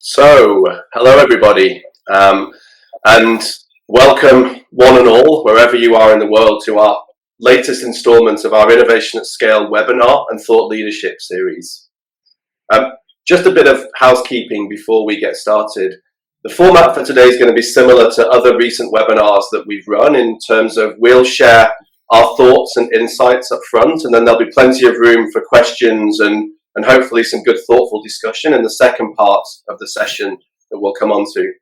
So, hello everybody, and welcome one and all, wherever you are in the world, to our latest installment of our Innovation at Scale webinar and Thought Leadership series. Just a bit of housekeeping before we get started. The format for today is going to be similar to other recent webinars that we've run in terms of we'll share our thoughts and insights up front, and then there'll be plenty of room for questions and hopefully some good thoughtful discussion in the second part of the session that we'll come on to.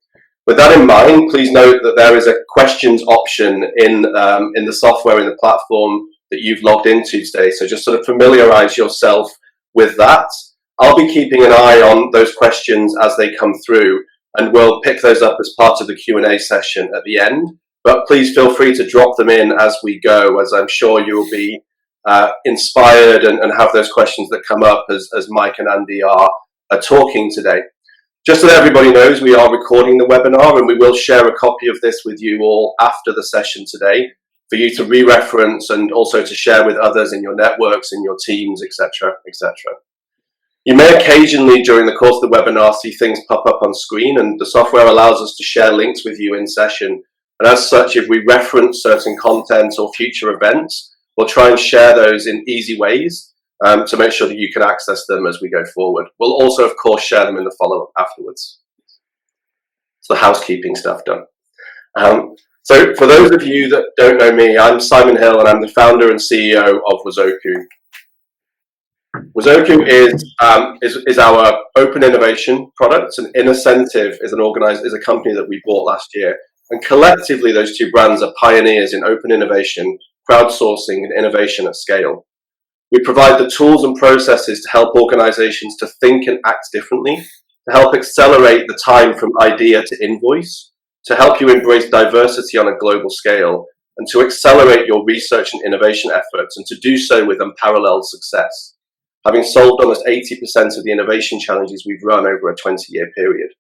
With that in mind, please note that there is a questions option in the software, in the platform that you've logged into today. So just sort of familiarize yourself with that. I'll be keeping an eye on those questions as they come through, and we'll pick those up as part of the Q&A session at the end. But please feel free to drop them in as we go, as I'm sure you'll be inspired and have those questions that come up as Mike and Andy are talking today. Just so that everybody knows, we are recording the webinar and we will share a copy of this with you all after the session today for you to re-reference and also to share with others in your networks, in your teams, etc., etc. You may occasionally during the course of the webinar see things pop up on screen, and the software allows us to share links with you in session. And as such, if we reference certain content or future events, we'll try and share those in easy ways to make sure that you can access them as we go forward. We'll also, of course, share them in the follow-up afterwards. So the housekeeping stuff done. So for those of you that don't know me, I'm Simon Hill and I'm the founder and CEO of Wazoku. Wazoku is our open innovation product, and Innocentive is a company that we bought last year. And collectively, those two brands are pioneers in open innovation, crowdsourcing, and innovation at scale. We provide the tools and processes to help organizations to think and act differently, to help accelerate the time from idea to invoice, to help you embrace diversity on a global scale, and to accelerate your research and innovation efforts, and to do so with unparalleled success, having solved almost 80% of the innovation challenges we've run over a 20-year period.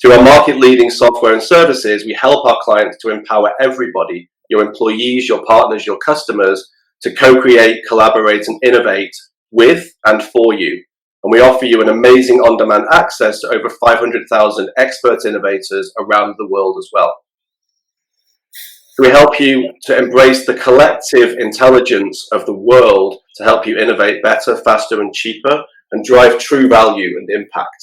Through our market-leading software and services, we help our clients to empower everybody, your employees, your partners, your customers, to co-create, collaborate, and innovate with and for you. And we offer you an amazing on-demand access to over 500,000 expert innovators around the world as well. We help you to embrace the collective intelligence of the world to help you innovate better, faster, and cheaper, and drive true value and impact,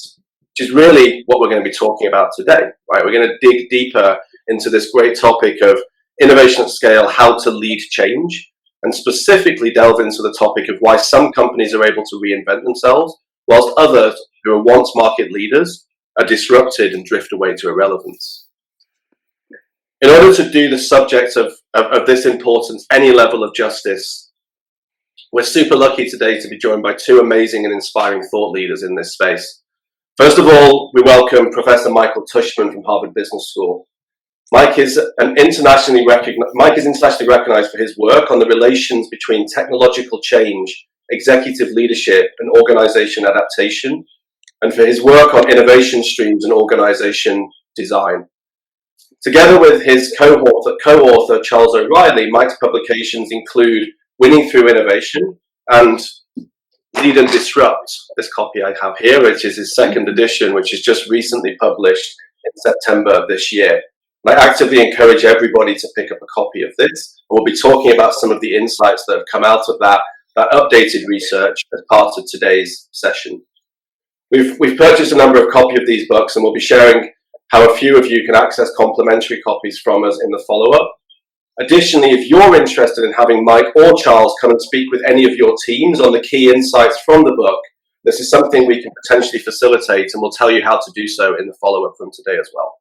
which is really what we're going to be talking about today, right? We're going to dig deeper into this great topic of innovation at scale, how to lead change, and specifically delve into the topic of why some companies are able to reinvent themselves, whilst others who are once market leaders are disrupted and drift away to irrelevance. In order to do the subject of this importance any level of justice, we're super lucky today to be joined by two amazing and inspiring thought leaders in this space. First of all, we welcome Professor Michael Tushman from Harvard Business School. Mike is internationally recognized for his work on the relations between technological change, executive leadership, and organization adaptation, and for his work on innovation streams and organization design. Together with his co-author Charles O'Reilly, Mike's publications include Winning Through Innovation and Lead and Disrupt, this copy I have here, which is his second edition, which is just recently published in September of this year. I actively encourage everybody to pick up a copy of this. We'll be talking about some of the insights that have come out of that updated research as part of today's session. We've purchased a number of copies of these books, and we'll be sharing how a few of you can access complimentary copies from us in the follow-up. Additionally, if you're interested in having Mike or Charles come and speak with any of your teams on the key insights from the book, this is something we can potentially facilitate, and we'll tell you how to do so in the follow-up from today as well.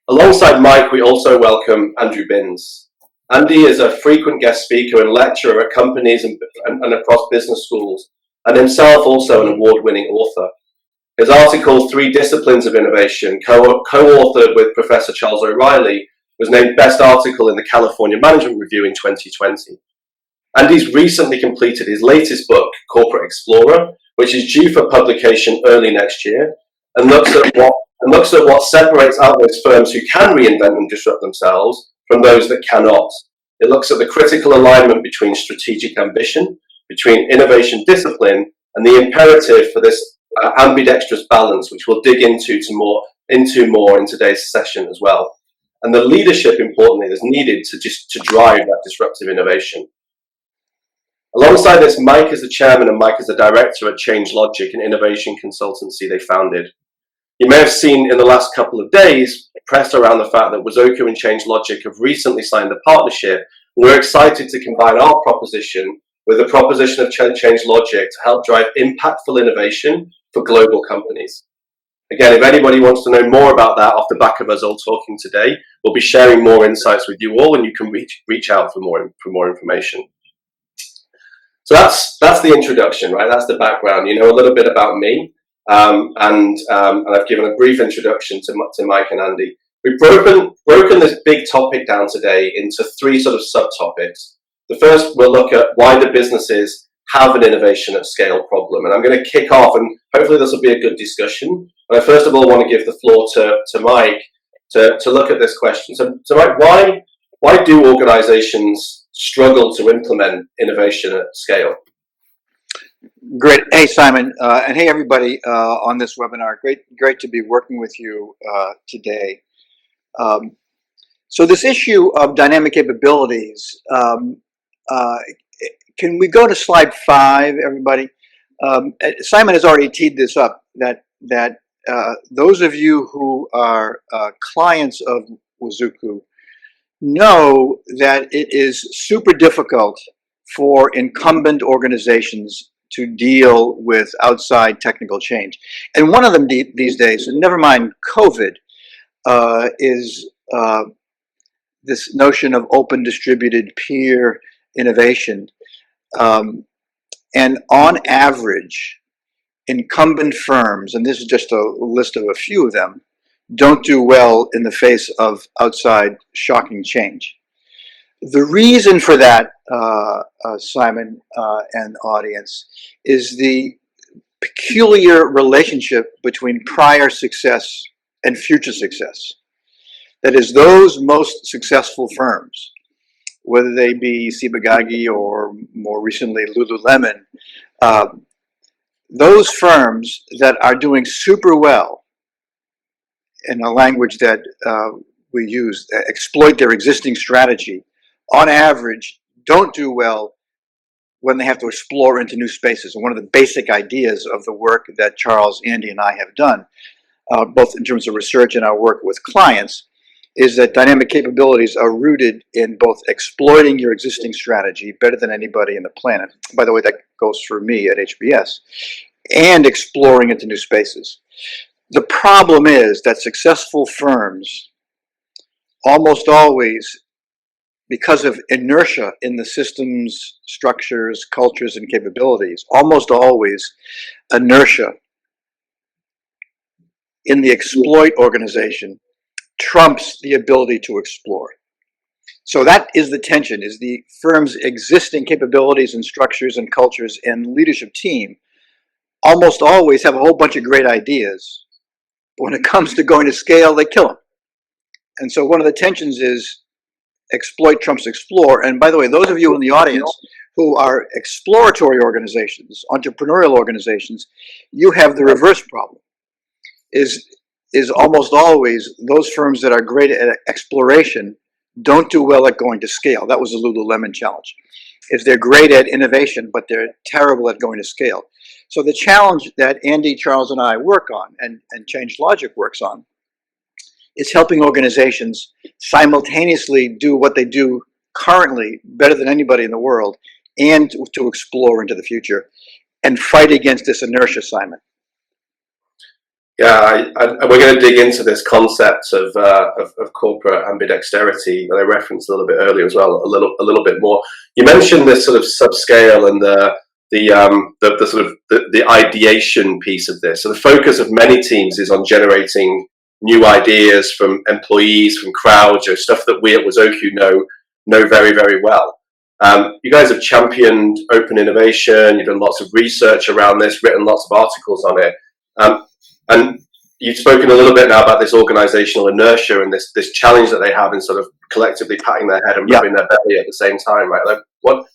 Alongside Mike, we also welcome Andrew Binns. Andy is a frequent guest speaker and lecturer at companies and across business schools, and himself also an award-winning author. His article, Three Disciplines of Innovation, co-authored with Professor Charles O'Reilly, was named Best Article in the California Management Review in 2020. Andy's recently completed his latest book, Corporate Explorer, which is due for publication early next year, and looks at what separates out those firms who can reinvent and disrupt themselves from those that cannot. It looks at the critical alignment between strategic ambition, between innovation discipline, and the imperative for this ambidextrous balance, which we'll dig into more in today's session as well. And the leadership, importantly, is needed to drive that disruptive innovation. Alongside this, Mike is the chairman and Mike is the director at Change Logic, an innovation consultancy they founded. You may have seen in the last couple of days press around the fact that Wazoku and Change Logic have recently signed a partnership. We're excited to combine our proposition with the proposition of Change Logic to help drive impactful innovation for global companies. Again, if anybody wants to know more about that off the back of us all talking today, we'll be sharing more insights with you all, and you can reach out for more information. So that's the introduction, right? That's the background. You know a little bit about me, and I've given a brief introduction to Mike and Andy. We've broken this big topic down today into three sort of subtopics. The first, we'll look at why do businesses have an innovation at scale problem, and I'm going to kick off, and hopefully this will be a good discussion. But I first of all want to give the floor to Mike to look at this question. So Mike, why do organizations struggle to implement innovation at scale? Great. Hey, Simon, and hey, everybody on this webinar. Great to be working with you today. So this issue of dynamic capabilities, can we go to slide 5, everybody? Simon has already teed this up, that those of you who are clients of Wazoku know that it is super difficult for incumbent organizations to deal with outside technical change. And one of them these days, and never mind COVID, is this notion of open distributed peer innovation. And on average, incumbent firms, and this is just a list of a few of them, don't do well in the face of outside shocking change. The reason for that, Simon and audience, is the peculiar relationship between prior success and future success. That is, those most successful firms, whether they be Sibagagi or more recently Lululemon, those firms that are doing super well, in a language that we use, exploit their existing strategy, on average don't do well when they have to explore into new spaces. And one of the basic ideas of the work that Charles, Andy, and I have done, both in terms of research and our work with clients, is that dynamic capabilities are rooted in both exploiting your existing strategy better than anybody in the planet. By the way, that goes for me at HBS, and exploring into new spaces. The problem is that successful firms almost always, because of inertia in the systems, structures, cultures, and capabilities, almost always inertia in the exploit organization trumps the ability to explore. So that is the tension, is the firm's existing capabilities and structures and cultures and leadership team almost always have a whole bunch of great ideas. But when it comes to going to scale, they kill them. And so one of the tensions is exploit trumps explore. And by the way, those of you in the audience who are exploratory organizations, entrepreneurial organizations, you have the reverse problem. Is almost always those firms that are great at exploration don't do well at going to scale. That was the Lululemon challenge. Is they're great at innovation, but they're terrible at going to scale. So the challenge that Andy, Charles, and I work on, and Change Logic works on, is helping organizations simultaneously do what they do currently better than anybody in the world, and to explore into the future and fight against this inertia, Simon. Yeah, we're going to dig into this concept of corporate ambidexterity that I referenced a little bit earlier as well, a little bit more. You mentioned this sort of subscale and the ideation piece of this. So the focus of many teams is on generating new ideas from employees, from crowds, stuff that we at Wazoku know very, very well. You guys have championed open innovation. You've done lots of research around this, written lots of articles on it. And you've spoken a little bit now about this organizational inertia and this challenge that they have in sort of collectively patting their head and rubbing their belly at the same time, right? Like what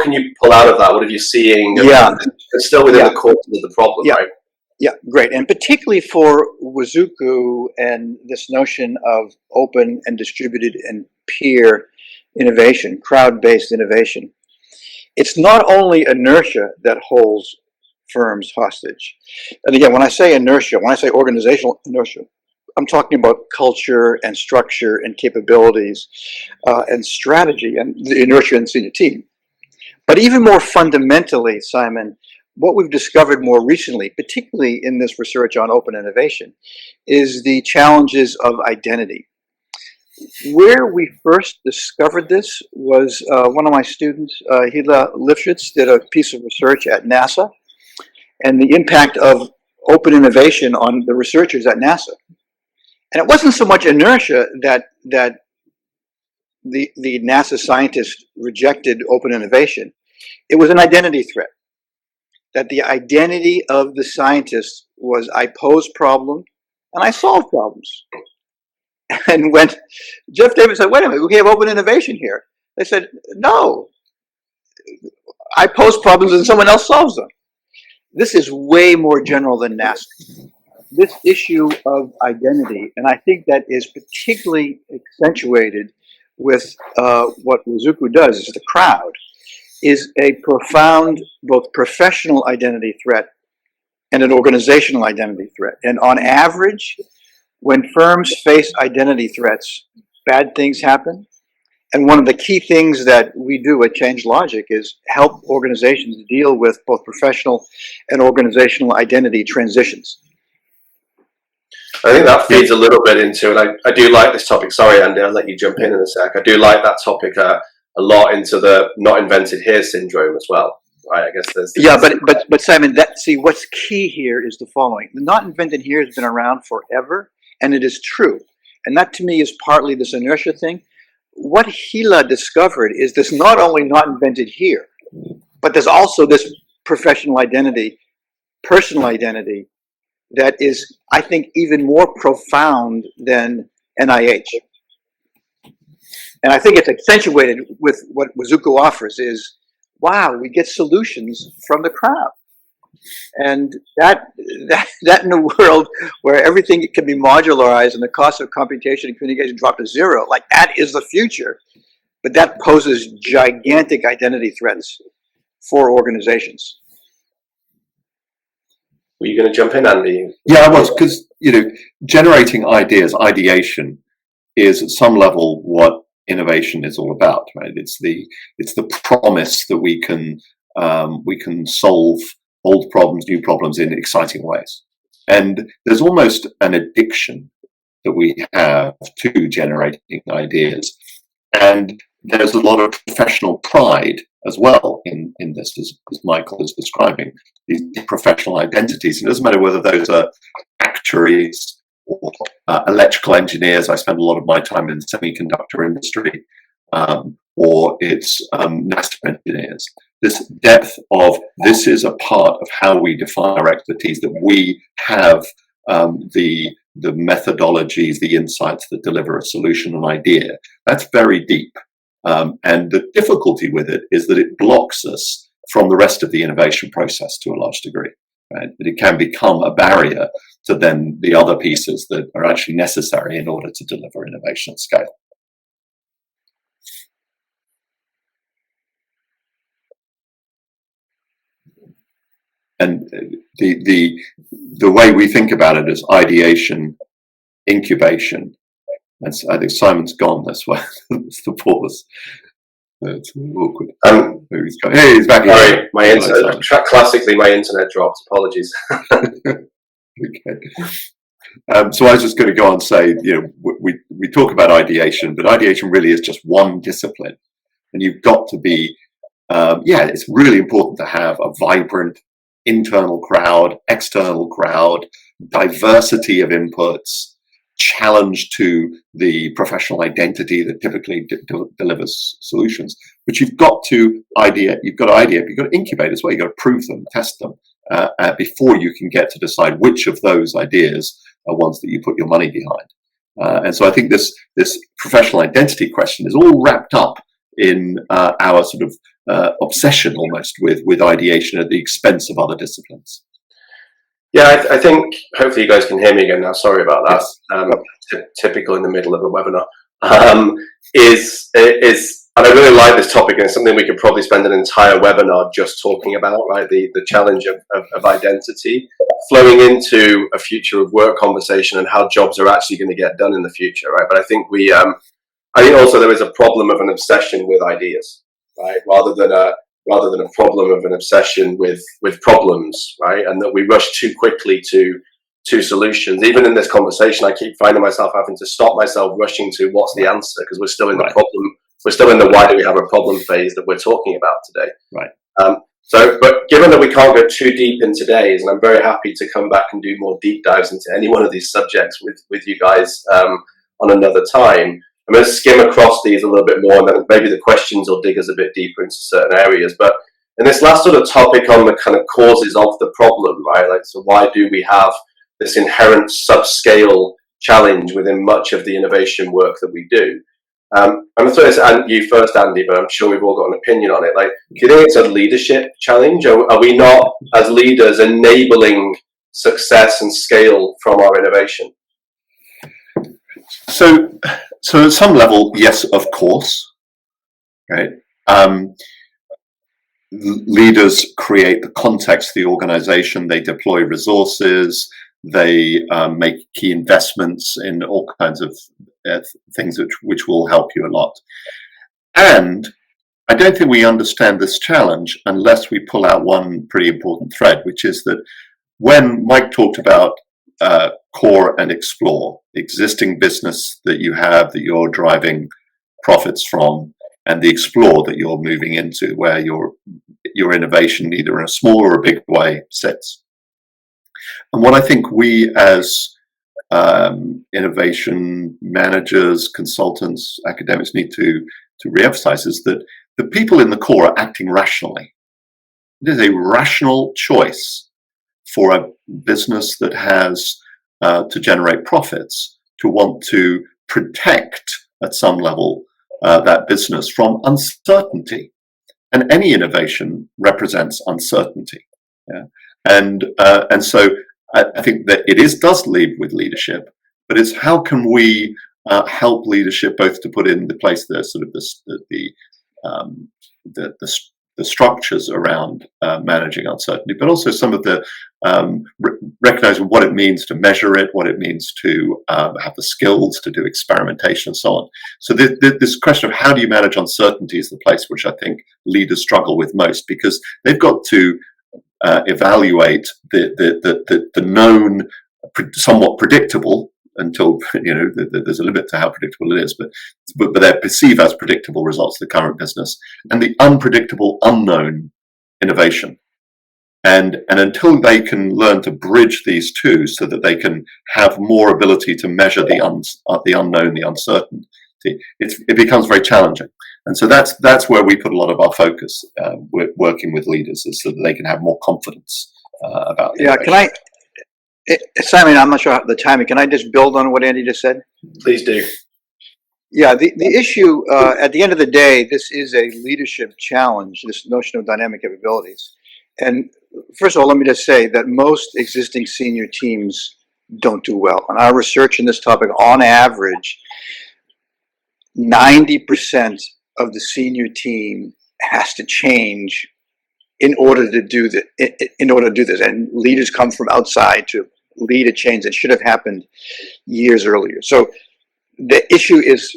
can you pull out of that? What are you seeing? Yeah. It's still within the core of the problem, right? Yeah, great. And particularly for Wazoku and this notion of open and distributed and peer innovation, crowd-based innovation, it's not only inertia that holds firms hostage. And again, when I say inertia, when I say organizational inertia, I'm talking about culture and structure and capabilities and strategy and the inertia in senior team. But even more fundamentally, Simon, what we've discovered more recently, particularly in this research on open innovation, is the challenges of identity. Where we first discovered this was one of my students, Hila Lifshitz, did a piece of research at NASA and the impact of open innovation on the researchers at NASA. And it wasn't so much inertia that the NASA scientists rejected open innovation. It was an identity threat. That the identity of the scientists was I pose problems and I solve problems. And when Jeff Davis said, wait a minute, we have open innovation here. They said, no, I pose problems and someone else solves them. This is way more general than NASA. This issue of identity, and I think that is particularly accentuated with what Wazoku does, is the crowd, is a profound both professional identity threat and an organizational identity threat. And on average, when firms face identity threats, bad things happen. And one of the key things that we do at Change Logic is help organizations deal with both professional and organizational identity transitions. I think that feeds a little bit into, and I do like this topic. Sorry, Andy, I'll let you jump in a sec. I do like that topic a lot into the not invented here syndrome as well. Right? I guess there's but Simon, what's key here is the following: the not invented here has been around forever, and it is true. And that to me is partly this inertia thing. What Hila discovered is this not only not invented here, but there's also this professional identity, personal identity, that is, I think, even more profound than NIH. And I think it's accentuated with what Wazoku offers is, wow, we get solutions from the crowd. And that in a world where everything can be modularized and the cost of computation and communication drop to zero, like that is the future. But that poses gigantic identity threats for organizations. Were you going to jump in, Andy? Yeah, I was, because generating ideas, ideation, is at some level what innovation is all about. Right? It's the promise that we can solve old problems, new problems in exciting ways. And there's almost an addiction that we have to generating ideas. And there's a lot of professional pride as well in this, as Michael is describing, these professional identities. It doesn't matter whether those are actuaries or electrical engineers. I spend a lot of my time in the semiconductor industry, or it's NASA engineers. This depth of this is a part of how we define our expertise, that we have the methodologies, the insights that deliver a solution, an idea. That's very deep. And the difficulty with it is that it blocks us from the rest of the innovation process to a large degree. Right? That it can become a barrier to then the other pieces that are actually necessary in order to deliver innovation at scale. And the way we think about it is ideation, incubation. I think Simon's gone this way. It's the pause. It's awkward. He's back. Sorry, my internet. Classically, my internet dropped. Apologies. Okay. So I was just going to go on and say, we talk about ideation, but ideation really is just one discipline, and you've got to be. It's really important to have a vibrant internal crowd, external crowd, diversity of inputs, challenge to the professional identity that typically delivers solutions. But you've got to you've got to incubate as well. You've got to prove them, test them before you can get to decide which of those ideas are ones that you put your money behind. And so I think this professional identity question is all wrapped up in our sort of obsession almost with ideation at the expense of other disciplines. Yeah, I think hopefully you guys can hear me again now. Sorry about that. Yes. Typical in the middle of a webinar. And I really like this topic, and it's something we could probably spend an entire webinar just talking about, right? The challenge of identity flowing into a future of work conversation and how jobs are actually going to get done in the future, right? But I think I think also there is a problem of an obsession with ideas, right? Rather than a problem of an obsession with problems, right? And that we rush too quickly to solutions. Even in this conversation, I keep finding myself having to stop myself rushing to what's the answer, because we're still in the problem. We're still in the why do we have a problem phase that we're talking about today. Right. But given that we can't go too deep in today's, and I'm very happy to come back and do more deep dives into any one of these subjects with you guys on another time, I'm going to skim across these a little bit more, and then maybe the questions will dig us a bit deeper into certain areas. But in this last sort of topic on the kind of causes of the problem, right? Like, so why do we have this inherent subscale challenge within much of the innovation work that we do? I'm going to throw this at you first, Andy, but I'm sure we've all got an opinion on it. Like, do you think it's a leadership challenge, or are we not, as leaders, enabling success and scale from our innovation? So at some level, yes, of course, right? Leaders create the context of the organization, they deploy resources, they make key investments in all kinds of things which will help you a lot. And I don't think we understand this challenge unless we pull out one pretty important thread, which is that when Mike talked about core and explore, existing business that you have that you're driving profits from, and the explore that you're moving into, where your innovation, either in a small or a big way, sits. And what I think we as innovation managers, consultants, academics need to re-emphasize is that the people in the core are acting rationally. It is a rational choice for a business that has to generate profits to want to protect at some level that business from uncertainty. And any innovation represents uncertainty. Yeah? And so I think that does lead with leadership, but it's how can we help leadership both to put in the place the sort of the structures around managing uncertainty, but also some of the recognizing what it means to measure it, what it means to have the skills to do experimentation and so on. So this question of how do you manage uncertainty is the place which I think leaders struggle with most, because they've got to evaluate the known, somewhat predictable, until there's a limit to how predictable it is, but they're perceived as predictable results of the current business, and the unpredictable, unknown innovation. And until they can learn to bridge these two, so that they can have more ability to measure the unknown, the uncertainty, it becomes very challenging. And so that's where we put a lot of our focus, working with leaders, is so that they can have more confidence about the innovation. Can I? Simon, I'm not sure the timing. Can I just build on what Andy just said? Please do. Yeah, the issue, at the end of the day, this is a leadership challenge, this notion of dynamic capabilities. And first of all, let me just say that most existing senior teams don't do well. On our research in this topic, on average, 90% of the senior team has to change in order to do this. And leaders come from outside to lead a change that should have happened years earlier. So the issue is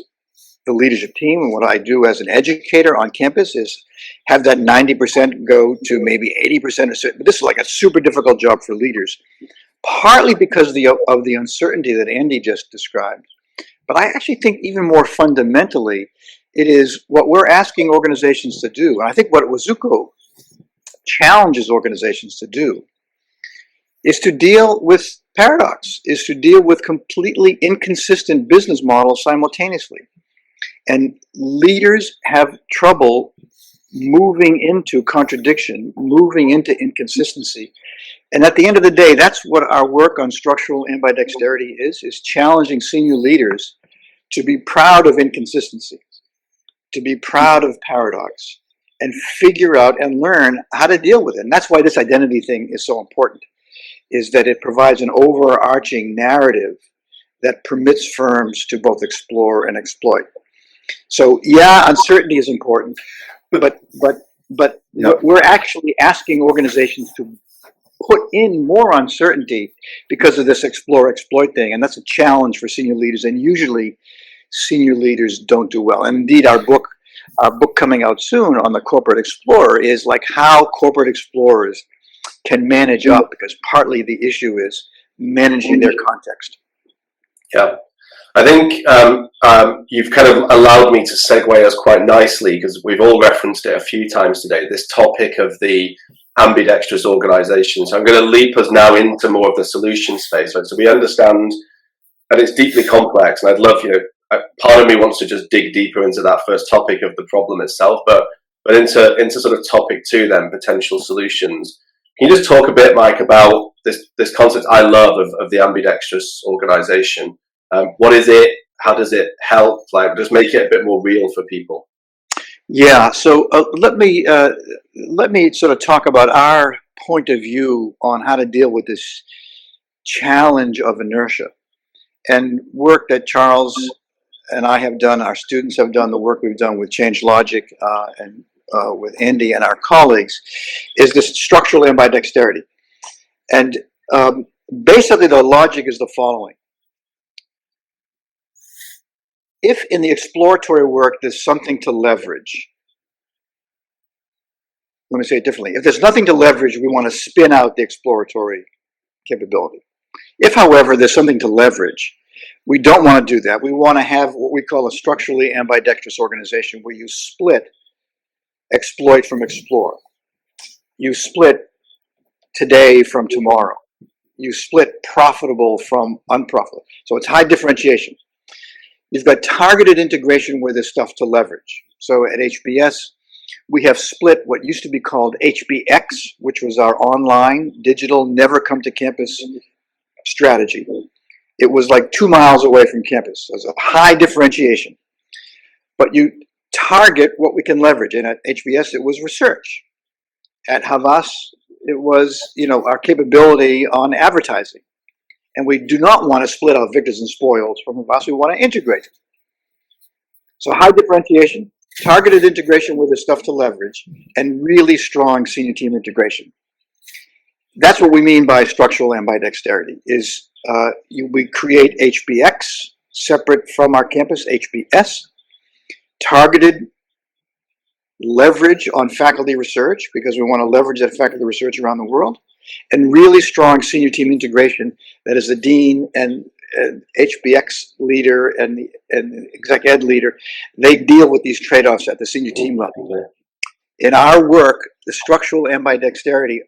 the leadership team, and what I do as an educator on campus is have that 90% go to maybe 80% or so. But this is like a super difficult job for leaders, partly because of the uncertainty that Andy just described. But I actually think even more fundamentally, it is what we're asking organizations to do. And I think what Wazoku challenges organizations to do is to deal with paradox, is to deal with completely inconsistent business models simultaneously. And leaders have trouble moving into contradiction, moving into inconsistency. And at the end of the day, that's what our work on structural ambidexterity is challenging senior leaders to be proud of inconsistency, to be proud of paradox, and figure out and learn how to deal with it. And that's why this identity thing is so important. is that it provides an overarching narrative that permits firms to both explore and exploit. So yeah, uncertainty is important, but Yeah. we're actually asking organizations to put in more uncertainty because of this explore exploit thing, and that's a challenge for senior leaders, and usually senior leaders don't do well. And indeed, our book coming out soon on the corporate explorer is like how corporate explorers can manage up, because partly the issue is managing their context. Yeah. I think you've kind of allowed me to segue us quite nicely, because we've all referenced it a few times today, this topic of the ambidextrous organization. So I'm going to leap us now into more of the solution space. Right? So we understand, and it's deeply complex, and I'd love, part of me wants to just dig deeper into that first topic of the problem itself, but into sort of topic two then, potential solutions. Can you just talk a bit, Mike, about this concept I love of the ambidextrous organization? What is it? How does it help? Like, just make it a bit more real for people. Yeah. So let me sort of talk about our point of view on how to deal with this challenge of inertia, and work that Charles and I have done, our students have done, the work we've done with Change Logic and with Andy and our colleagues, is this structural ambidexterity. And basically the logic is the following. If in the exploratory work there's something to leverage, let me say it differently. If there's nothing to leverage, we want to spin out the exploratory capability. If, however, there's something to leverage, we don't want to do that. We want to have what we call a structurally ambidextrous organization, where you split exploit from explore. You split today from tomorrow. You split profitable from unprofitable. So it's high differentiation. You've got targeted integration where there's stuff to leverage. So at HBS, we have split what used to be called HBX, which was our online, digital, never come to campus strategy. It was like 2 miles away from campus. It was a high differentiation. But you target what we can leverage. And at HBS, it was research. At Havas, it was, our capability on advertising. And we do not want to split out victors and spoils from Havas. We want to integrate it. So high differentiation, targeted integration where there's stuff to leverage, and really strong senior team integration. That's what we mean by structural ambidexterity, is we create HBX separate from our campus, HBS, targeted leverage on faculty research, because we want to leverage that faculty research around the world, and really strong senior team integration, that is the dean and HBX leader and the exec ed leader. They deal with these trade-offs at the senior team level. In our work, the structural ambidexterity,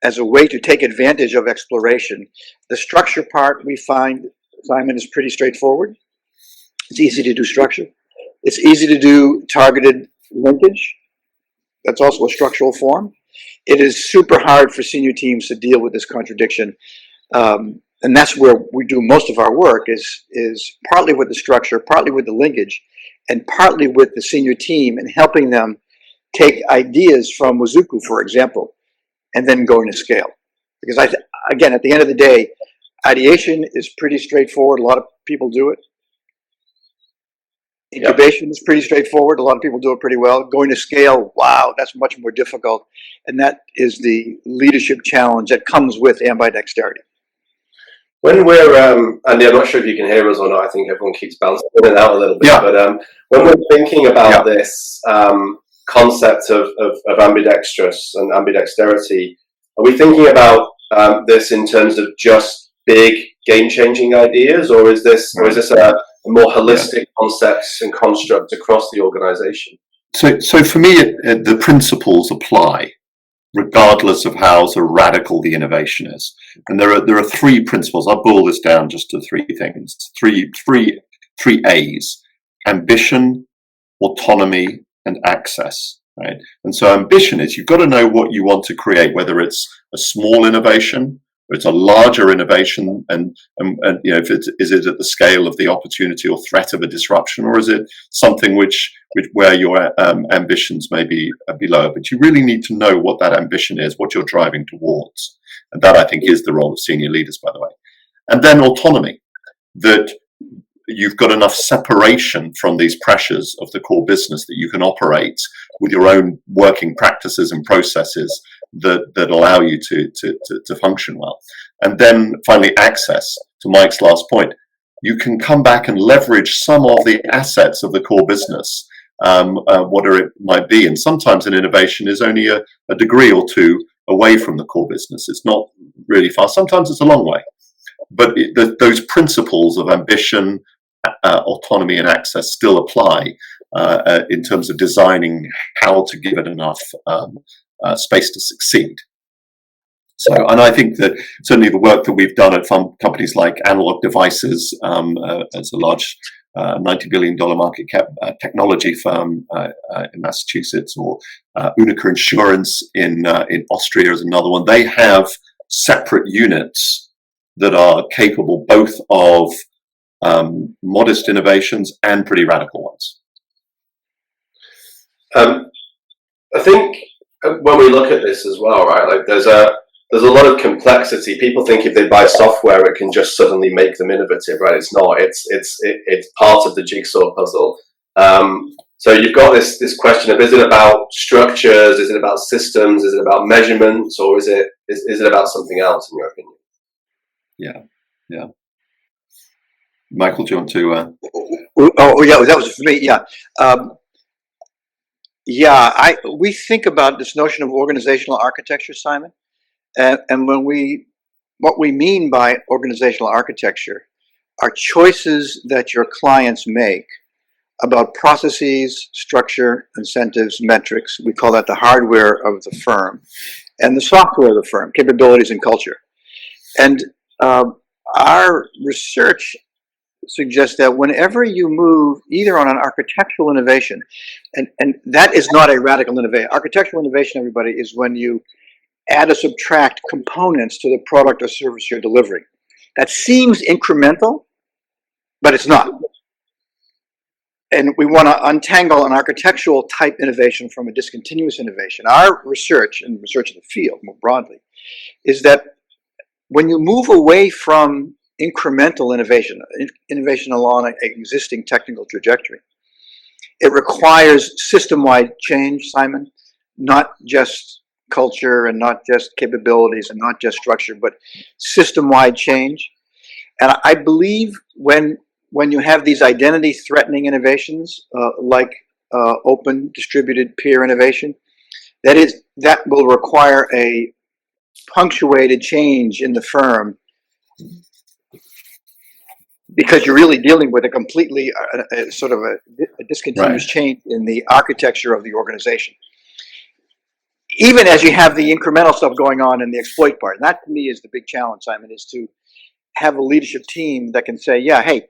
as a way to take advantage of exploration, the structure part we find, Simon, is pretty straightforward. It's easy to do structure. It's easy to do targeted linkage. That's also a structural form. It is super hard for senior teams to deal with this contradiction. And that's where we do most of our work, is partly with the structure, partly with the linkage, and partly with the senior team, and helping them take ideas from Wazoku, for example, and then going to scale. Because again, at the end of the day, ideation is pretty straightforward. A lot of people do it. Incubation is pretty straightforward. A lot of people do it pretty well. Going to scale, wow, that's much more difficult. And that is the leadership challenge that comes with ambidexterity. When we're, Andy, I'm not sure if you can hear us or not. I think everyone keeps bouncing in and out a little bit. Yeah. But when we're thinking about this concept of ambidextrous and ambidexterity, are we thinking about this in terms of just big game-changing ideas, or is this a more holistic concepts and construct across the organization? So for me, the principles apply regardless of how sort of radical the innovation is. And there are 3 principles. I'll boil this down just to 3 things. Three A's: ambition, autonomy, and access. Right? And so ambition is, you've got to know what you want to create, whether it's a small innovation, it's a larger innovation, and you know, if is it at the scale of the opportunity or threat of a disruption, or is it something which where your ambitions may be lower? But you really need to know what that ambition is, what you're driving towards, and that, I think, is the role of senior leaders, by the way. And then autonomy, that you've got enough separation from these pressures of the core business that you can operate with your own working practices and processes that allow you to function well. And then finally, access, to Mike's last point. You can come back and leverage some of the assets of the core business, whatever it might be. And sometimes an innovation is only a degree or two away from the core business. It's not really far. Sometimes it's a long way. But those principles of ambition, autonomy, and access still apply in terms of designing how to give it enough space to succeed. So, and I think that certainly the work that we've done at companies like Analog Devices, as a large $90 billion market cap technology firm in Massachusetts, or Unica Insurance in Austria is another one. They have separate units that are capable both of modest innovations and pretty radical ones. I think when we look at this as well, right, like there's a lot of complexity. People think if they buy software, it can just suddenly make them innovative, right? It's not. It's part of the jigsaw puzzle. So you've got this question of, is it about structures? Is it about systems? Is it about measurements? Or is it about something else, in your opinion? Yeah. Michael, do you want to? Oh, yeah, that was for me. Yeah. We think about this notion of organizational architecture, Simon, and what we mean by organizational architecture are choices that your clients make about processes, structure, incentives, metrics. We call that the hardware of the firm, and the software of the firm, capabilities and culture. And our research suggests that whenever you move either on an architectural innovation, and that is not a radical innovation. Architectural innovation, everybody, is when you add or subtract components to the product or service you're delivering. That seems incremental, but it's not. And we want to untangle an architectural type innovation from a discontinuous innovation. Our research, and research in the field more broadly, is that when you move away from incremental innovation along an existing technical trajectory, it requires system-wide change, Simon, not just culture and not just capabilities and not just structure, but system-wide change. And I believe when you have these identity-threatening innovations, like open, distributed peer innovation, that will require a punctuated change in the firm, because you're really dealing with a completely sort of a discontinuous change in the architecture of the organization. Even as you have the incremental stuff going on in the exploit part. And that, to me, is the big challenge, Simon, is to have a leadership team that can say, yeah, hey,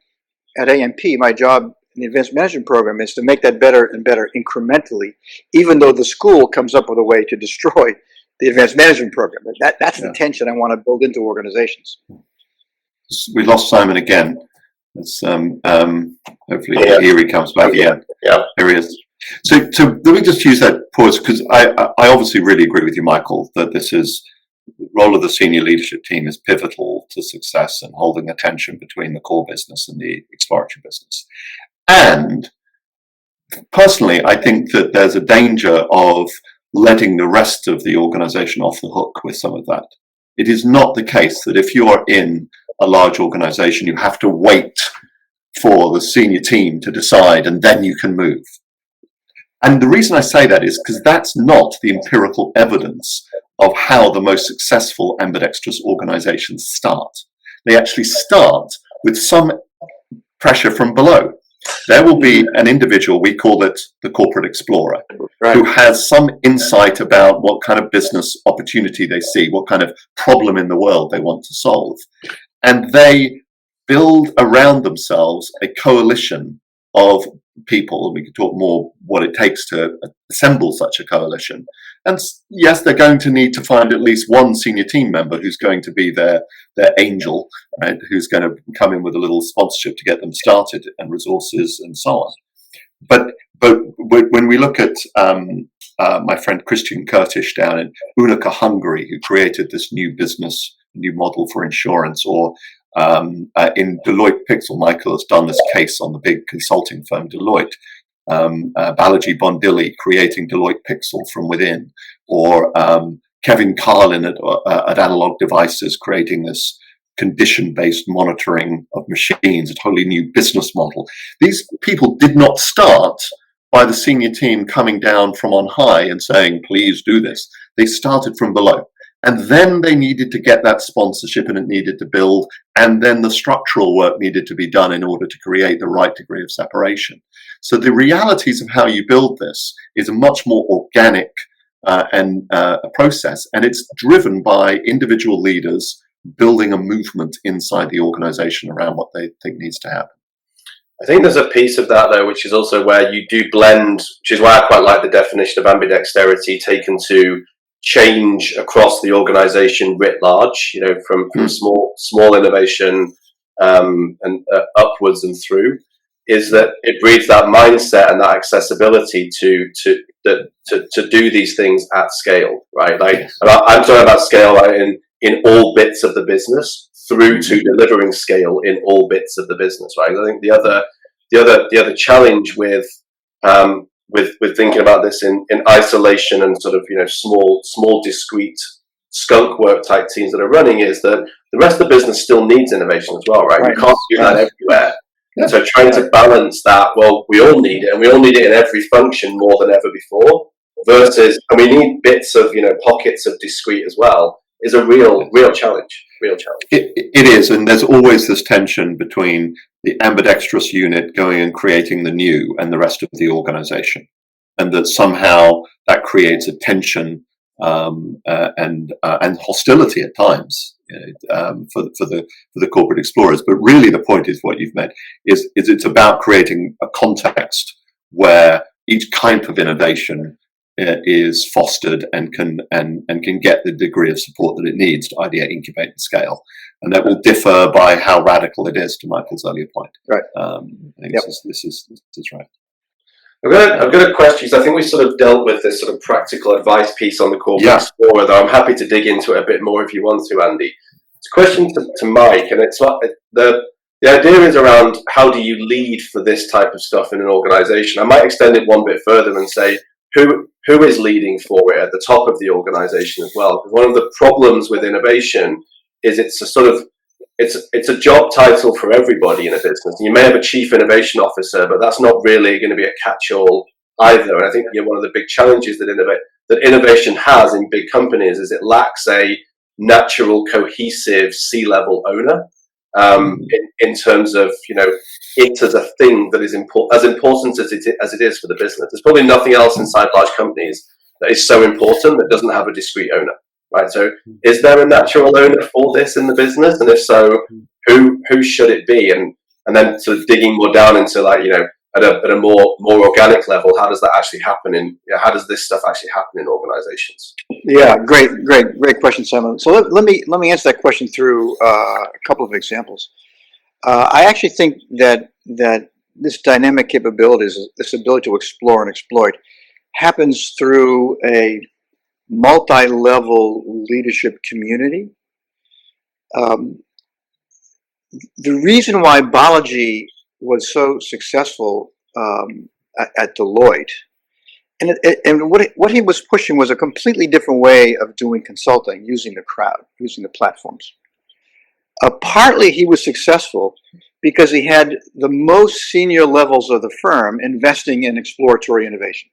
at AMP, my job in the advanced management program is to make that better and better incrementally, even though the school comes up with a way to destroy the advanced management program. That's the tension I want to build into organizations. We lost Simon again. It's hopefully here he comes back. Yeah, here he is. So let me just use that pause, because I obviously really agree with you, Michael, that this is the role of the senior leadership team is pivotal to success and holding the tension between the core business and the exploratory business. And personally, I think that there's a danger of letting the rest of the organization off the hook with some of that. It is not the case that if you are in a large organization, you have to wait for the senior team to decide and then you can move. And the reason I say that is because that's not the empirical evidence of how the most successful ambidextrous organizations start. They actually start with some pressure from below. There will be an individual, we call it the corporate explorer, who has some insight about what kind of business opportunity they see, what kind of problem in the world they want to solve. And they build around themselves a coalition of people, and we could talk more what it takes to assemble such a coalition. And yes, they're going to need to find at least one senior team member who's going to be their angel, right? Who's going to come in with a little sponsorship to get them started and resources and so on. But when we look at my friend Christian Kurtish down in Unica, Hungary, who created this new business, new model for insurance, or in Deloitte Pixel, Michael has done this case on the big consulting firm Deloitte. Balaji Bondili creating Deloitte Pixel from within, or Kevin Carlin at Analog Devices creating this condition-based monitoring of machines, a totally new business model. These people did not start by the senior team coming down from on high and saying, please do this. They started from below. And then they needed to get that sponsorship, and it needed to build, and then the structural work needed to be done in order to create the right degree of separation. So the realities of how you build this is a much more organic process, and it's driven by individual leaders building a movement inside the organization around what they think needs to happen. I think there's a piece of that, though, which is also where you do blend, which is why I quite like the definition of ambidexterity taken to change across the organization writ large, from small innovation and upwards and through, is that it breeds that mindset and that accessibility to do these things at scale, right? Like, I'm talking about scale, right, in all bits of the business, through to delivering scale in all bits of the business, right? I think the other challenge with thinking about this in isolation and sort of small discrete skunk work type teams that are running is that the rest of the business still needs innovation as well, right? You can't do that everywhere. Yeah. So trying to balance that, well, we all need it, and we all need it in every function more than ever before, versus, and we need bits of, pockets of discrete as well, is a real challenge. It is, and there's always this tension between the ambidextrous unit going and creating the new and the rest of the organization, and that somehow that creates a tension and hostility at times for the corporate explorers. But really, the point is what you've made is it's about creating a context where each kind of innovation is fostered and can get the degree of support that it needs to ideate, incubate, and scale, and that will differ by how radical it is. To Michael's earlier point, right? I think this is right. I've got a question, because I think we sort of dealt with this sort of practical advice piece on the corporate explorer, though I'm happy to dig into it a bit more if you want to, Andy. It's a question to Mike, and it's the idea is around how do you lead for this type of stuff in an organization. I might extend it one bit further and say, who is leading for it at the top of the organization as well? Because one of the problems with innovation is it's a job title for everybody in a business. You may have a chief innovation officer, but that's not really going to be a catch-all either. And I think one of the big challenges that innovation has in big companies is it lacks a natural, cohesive C-level owner in terms of it as a thing that is as important as it is for the business. There's probably nothing else inside large companies that is so important that doesn't have a discrete owner, right? So is there a natural owner for this in the business? And if so, who should it be? And then sort of digging more down into at a more organic level, how does that actually happen how does this stuff actually happen in organizations? Yeah, great question, Simon. So let me answer that question through a couple of examples. I actually think that this dynamic capabilities, this ability to explore and exploit, happens through a multi-level leadership community. The reason why Balaji was so successful at Deloitte, and what he was pushing was a completely different way of doing consulting, using the crowd, using the platforms. Partly he was successful because he had the most senior levels of the firm investing in exploratory innovation.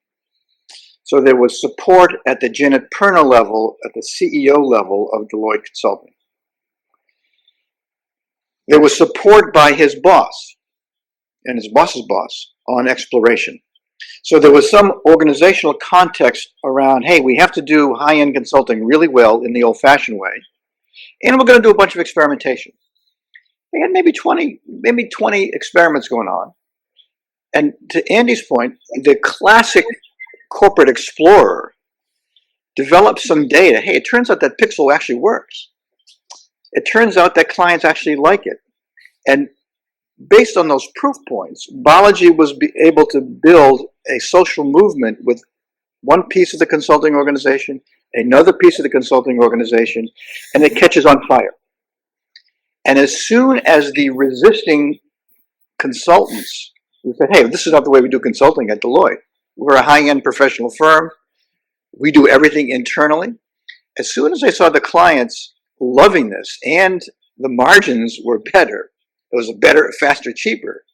So there was support at the Janet Perna level, at the CEO level of Deloitte Consulting. There was support by his boss and his boss's boss on exploration. So there was some organizational context around, hey, we have to do high-end consulting really well in the old-fashioned way, and we're going to do a bunch of experimentation. They had maybe 20 experiments going on, And to Andy's point, the classic corporate explorer develops some data. Hey, it turns out that pixel actually works. It turns out that clients actually like it. And based on those proof points, Balaji was able to build a social movement with one piece of the consulting organization, another piece of the consulting organization, and it catches on fire. And as soon as the resisting consultants who said, hey, this is not the way we do consulting at Deloitte. We're a high-end professional firm. We do everything internally. As soon as they saw the clients loving this and the margins were better, it was better, faster, cheaper,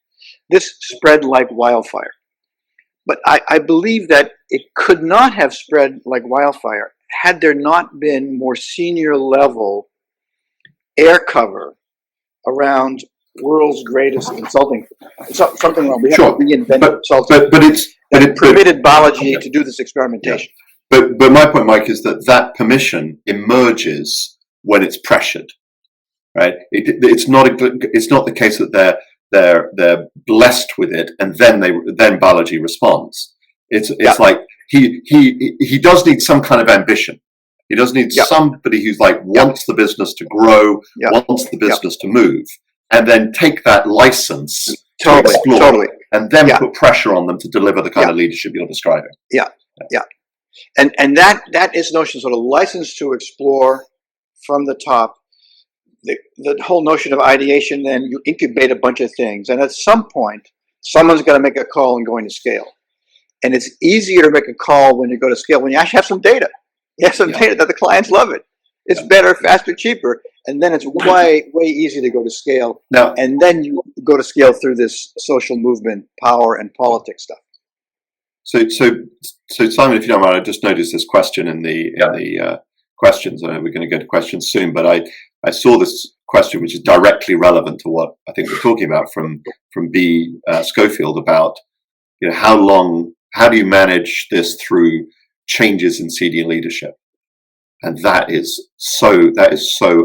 this spread like wildfire. But I believe that it could not have spread like wildfire had there not been more senior level air cover around world's greatest consulting. Something wrong. We have to reinvent consulting. But it permitted Balaji to do this experimentation. Yeah. But my point, Mike, is that permission emerges when it's pressured, right? It's not the case that they're blessed with it and then Balaji responds. It's like he does need some kind of ambition. He does need somebody who's like wants the business to grow, wants the business to move, and then take that license to explore, and then put pressure on them to deliver the kind of leadership you're describing. And that is the notion, sort of license to explore from the top. The whole notion of ideation, then you incubate a bunch of things, and at some point, someone's got to make a call and going to scale. And it's easier to make a call when you go to scale when you actually have some data. You have some data that the clients love it. It's better, faster, cheaper, and then it's way easier to go to scale. Now, and then you go to scale through this social movement, power, and politics stuff. So Simon, if you don't mind, I just noticed this question in the questions. I know we're going to go to questions soon, but I saw this question which is directly relevant to what I think we're talking about from B. Schofield about how do you manage this through changes in senior leadership, and that is so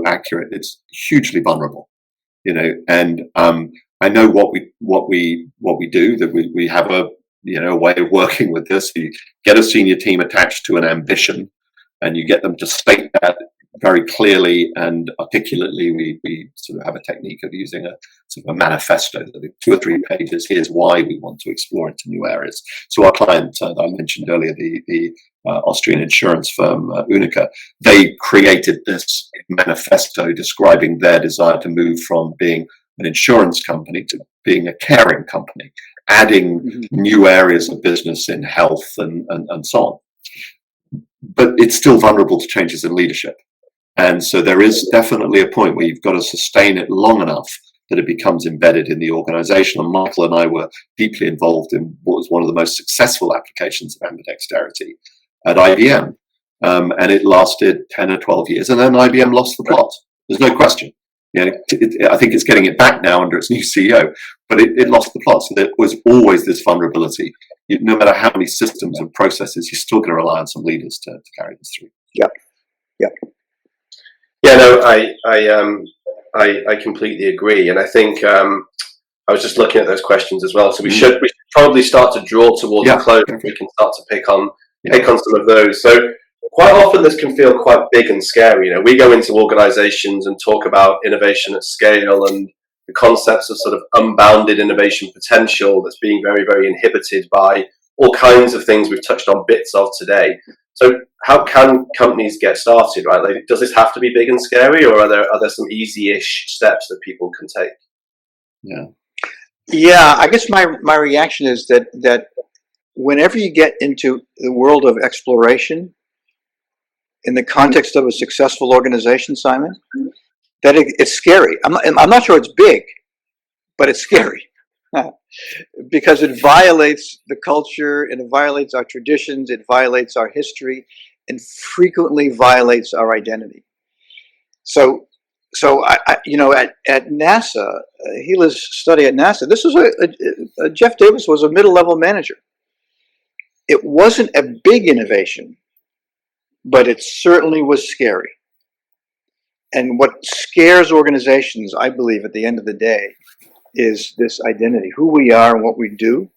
accurate. It's hugely vulnerable, and I know what we do, that we have a way of working with this. You get a senior team attached to an ambition, and you get them to state that very clearly and articulately. We sort of have a technique of using a sort of a manifesto, 2 or 3 pages. Here's why we want to explore into new areas. So our client that I mentioned earlier, the Austrian insurance firm Unica, they created this manifesto describing their desire to move from being an insurance company to being a caring company, adding new areas of business in health and so on. But it's still vulnerable to changes in leadership. And so there is definitely a point where you've got to sustain it long enough that it becomes embedded in the organization. And Michael and I were deeply involved in what was one of the most successful applications of dexterity at IBM. And it lasted 10 or 12 years. And then IBM lost the plot. There's no question. I think it's getting it back now under its new CEO, but it lost the plot. So there was always this vulnerability. No matter how many systems and processes, you're still going to rely on some leaders to carry this through. Yeah, no, I completely agree, and I think I was just looking at those questions as well. So we should probably start to draw towards a close. We can start to pick on some of those. So quite often this can feel quite big and scary. We go into organizations and talk about innovation at scale and the concepts of sort of unbounded innovation potential that's being very, very inhibited by all kinds of things we've touched on bits of today. So how can companies get started, right? Like, does this have to be big and scary, or are there some easy-ish steps that people can take? Yeah, I guess my reaction is that whenever you get into the world of exploration in the context of a successful organization, Simon, that it's scary. I'm not sure it's big, but it's scary. Because it violates the culture, and it violates our traditions, it violates our history, and frequently violates our identity. So at NASA, Gila's study at NASA, this was Jeff Davis was a middle-level manager. It wasn't a big innovation, but it certainly was scary. And what scares organizations, I believe, at the end of the day, is this identity, who we are and what we do.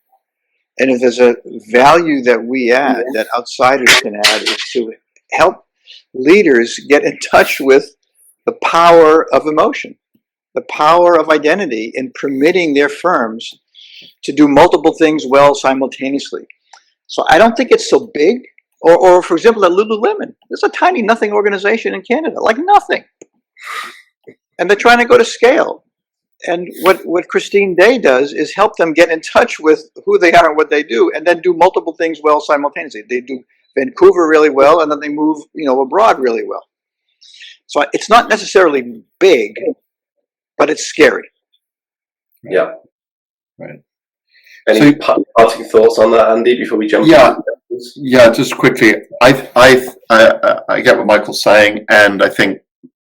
And if there's a value that we add, that outsiders can add, is to help leaders get in touch with the power of emotion, the power of identity in permitting their firms to do multiple things well simultaneously. So I don't think it's so big. Or for example, at Lululemon, there's a tiny nothing organization in Canada, like nothing. And they're trying to go to scale. And what Christine Day does is help them get in touch with who they are and what they do, and then do multiple things well simultaneously. They do Vancouver really well, and then they move, abroad really well. So it's not necessarily big, but it's scary. Yeah. Right. Any parting thoughts on that, Andy, before we jump in? Yeah, just quickly. I get what Michael's saying, and I think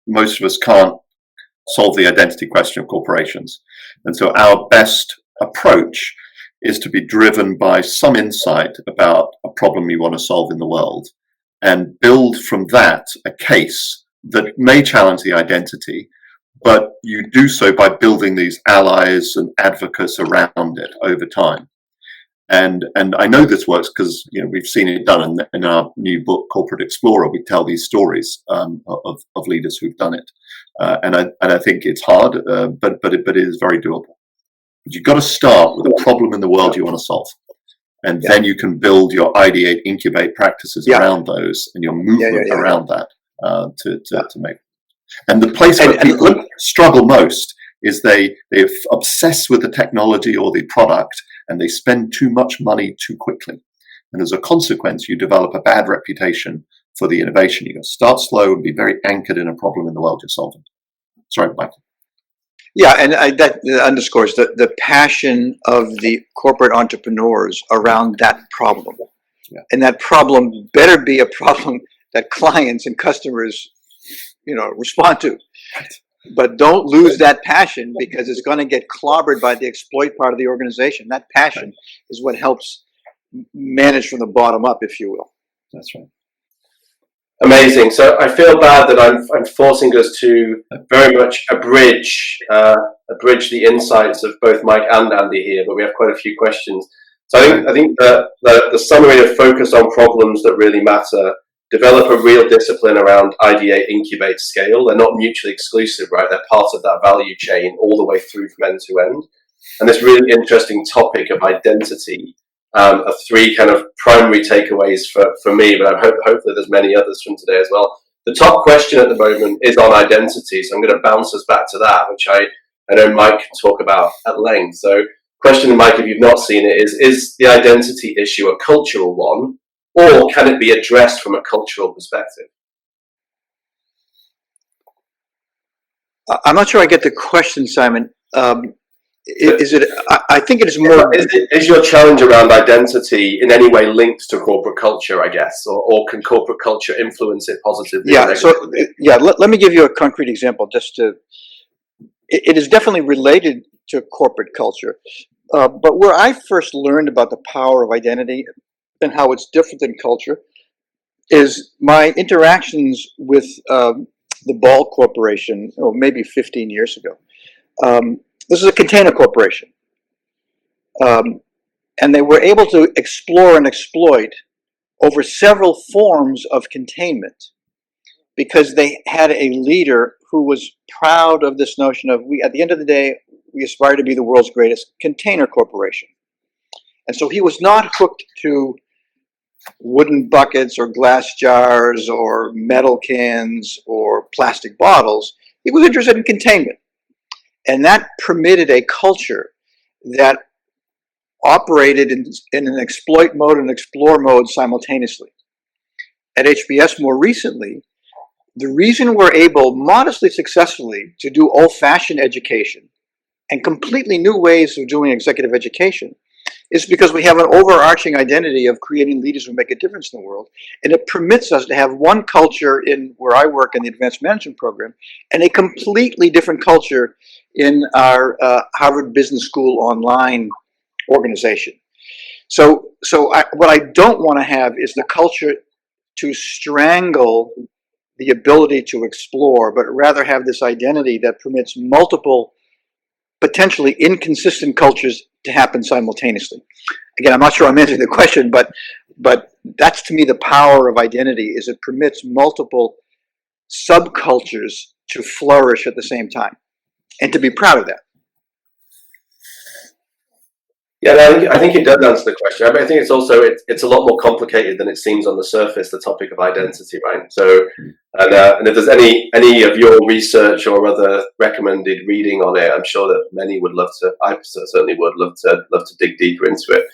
most of us can't solve the identity question of corporations. And so our best approach is to be driven by some insight about a problem you want to solve in the world, and build from that a case that may challenge the identity, but you do so by building these allies and advocates around it over time. And I know this works because we've seen it done in our new book, Corporate Explorer. We tell these stories of leaders who've done it, and I think it's hard, but it is very doable. But you've got to start with a problem in the world you want to solve, and then you can build your ideate, incubate practices around those, and your movement around that to make. And the place where people struggle most is they're obsessed with the technology or the product, and they spend too much money too quickly. And as a consequence, you develop a bad reputation for the innovation. You start slow and be very anchored in a problem in the world you're solving. Sorry, Michael. Yeah, and that underscores the passion of the corporate entrepreneurs around that problem. Yeah. And that problem better be a problem that clients and customers, respond to. Right. But don't lose that passion, because it's going to get clobbered by the exploit part of the organization. That passion is what helps manage from the bottom up, if you will. That's right. Amazing. So I feel bad that I'm forcing us to very much abridge the insights of both Mike and Andy here, but we have quite a few questions. So I think the summary of focus on problems that really matter, develop a real discipline around ideate, incubate, scale. They're not mutually exclusive, right? They're part of that value chain all the way through from end to end. And this really interesting topic of identity are three kind of primary takeaways for me, but hopefully there's many others from today as well. The top question at the moment is on identity, so I'm going to bounce us back to that, which I know Mike can talk about at length. So question, Mike, if you've not seen it, is the identity issue a cultural one, or can it be addressed from a cultural perspective? I'm not sure I get the question, Simon. Is it? I think it is more. Is your challenge around identity in any way linked to corporate culture, I guess, or can corporate culture influence it positively? Yeah. So let me give you a concrete example. It is definitely related to corporate culture, but where I first learned about the power of identity and how it's different than culture is my interactions with the Ball Corporation, maybe 15 years ago. This is a container corporation. And they were able to explore and exploit over several forms of containment because they had a leader who was proud of this notion of, at the end of the day, we aspire to be the world's greatest container corporation. And so he was not hooked to wooden buckets or glass jars or metal cans or plastic bottles. He was interested in containment. And that permitted a culture that operated in an exploit mode and explore mode simultaneously. At HBS more recently, the reason we're able modestly successfully to do old-fashioned education and completely new ways of doing executive education is because we have an overarching identity of creating leaders who make a difference in the world. And it permits us to have one culture in where I work in the advanced management program and a completely different culture in our Harvard Business School online organization. So what I don't want to have is the culture to strangle the ability to explore, but rather have this identity that permits multiple potentially inconsistent cultures to happen simultaneously. again, I'm not sure I'm answering the question, but that's to me the power of identity, is it permits multiple subcultures to flourish at the same time, and to be proud of that. Yeah, no, I think it does answer the question. I think it's also it's a lot more complicated than it seems on the surface. The topic of identity, right? So, and if there's any of your research or other recommended reading on it, I'm sure that many would love to. I certainly would love to dig deeper into it.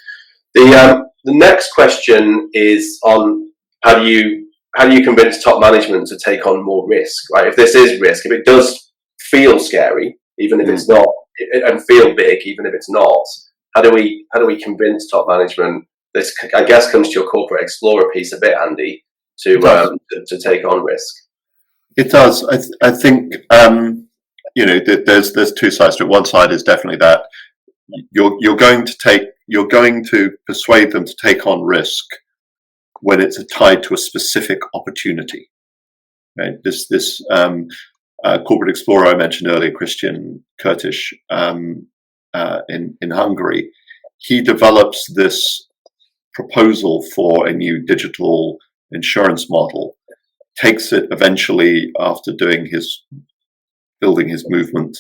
The next question is on how do you convince top management to take on more risk, right? If this is risk, if it does feel scary, even if it's not, and feel big, even if it's not. How do we convince top management? This, I guess, comes to your corporate explorer piece a bit, Andy, to take on risk. It does. I think there's two sides to it. One side is definitely that you're going to persuade them to take on risk when it's tied to a specific opportunity. Right? This corporate explorer I mentioned earlier, Christian Kurtish, in Hungary, he develops this proposal for a new digital insurance model, takes it eventually after building his movement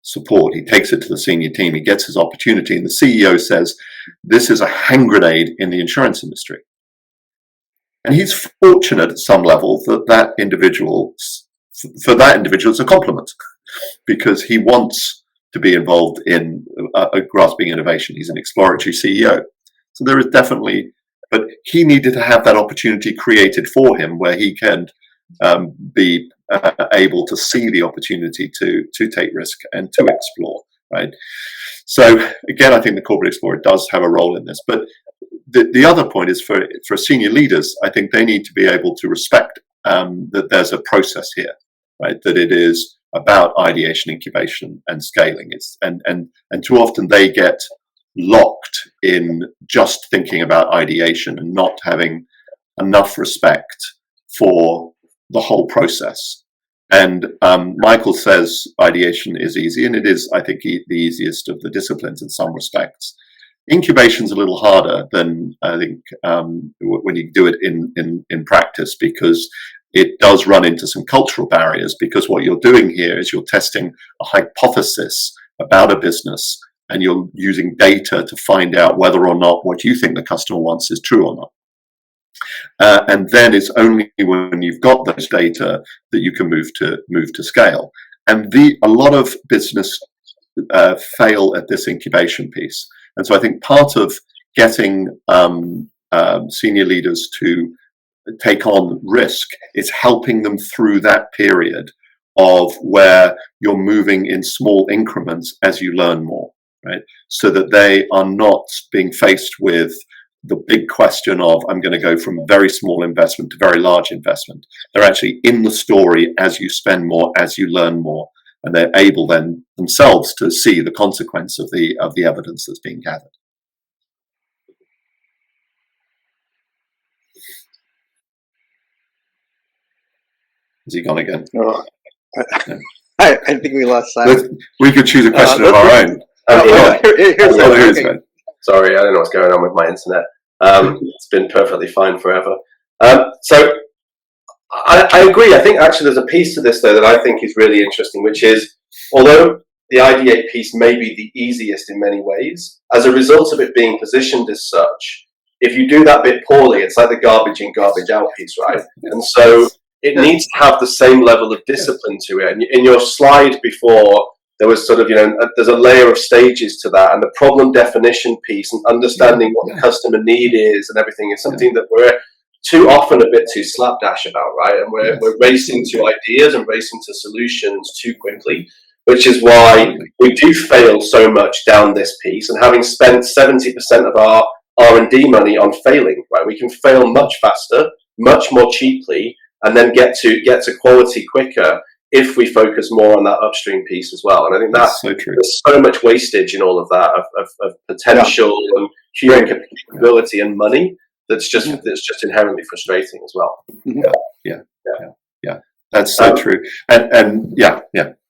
support. He takes it to the senior team, he gets his opportunity, and the CEO says, this is a hand grenade in the insurance industry. And he's fortunate at some level that individual, it's a compliment, because he wants to be involved in grasping innovation. He's an exploratory CEO. So there is definitely, but he needed to have that opportunity created for him where he can be able to see the opportunity to take risk and to explore, right? So again, I think the corporate explorer does have a role in this, but the other point is for senior leaders, I think they need to be able to respect that there's a process here, right? That it is about ideation, incubation, and scaling. And too often they get locked in just thinking about ideation and not having enough respect for the whole process. And Michael says ideation is easy, and it is, I think, the easiest of the disciplines in some respects. Incubation's a little harder than I think when you do it in practice, because it does run into some cultural barriers, because what you're doing here is you're testing a hypothesis about a business and you're using data to find out whether or not what you think the customer wants is true or not. And then it's only when you've got those data that you can move to scale. And a lot of business fail at this incubation piece. And so I think part of getting senior leaders to take on risk is helping them through that period of where you're moving in small increments as you learn more, right? So that they are not being faced with the big question of, I'm going to go from very small investment to very large investment. They're actually in the story as you spend more, as you learn more, and they're able then themselves to see the consequence of the evidence that's being gathered. Is he gone again? No. I think we lost sight. We could choose a question of our own. Sorry, I don't know what's going on with my internet. It's been perfectly fine forever. So I agree. I think actually there's a piece to this, though, that I think is really interesting, which is, although the ideate piece may be the easiest in many ways, as a result of it being positioned as such, if you do that bit poorly, it's like the garbage in, garbage out piece, right? And so it needs to have the same level of discipline to it. And in your slide before, there was sort of, there's a layer of stages to that, and the problem definition piece and understanding what the customer need is and everything is something that we're too often a bit too slapdash about, right? And we're racing to ideas and racing to solutions too quickly, which is why we do fail so much down this piece. And having spent 70% of our R&D money on failing, right? We can fail much faster, much more cheaply, and then get to quality quicker if we focus more on that upstream piece as well. And I think that's so true. There's so much wastage in all of that of potential and human capability and money that's just inherently frustrating as well. Yeah. That's so true. And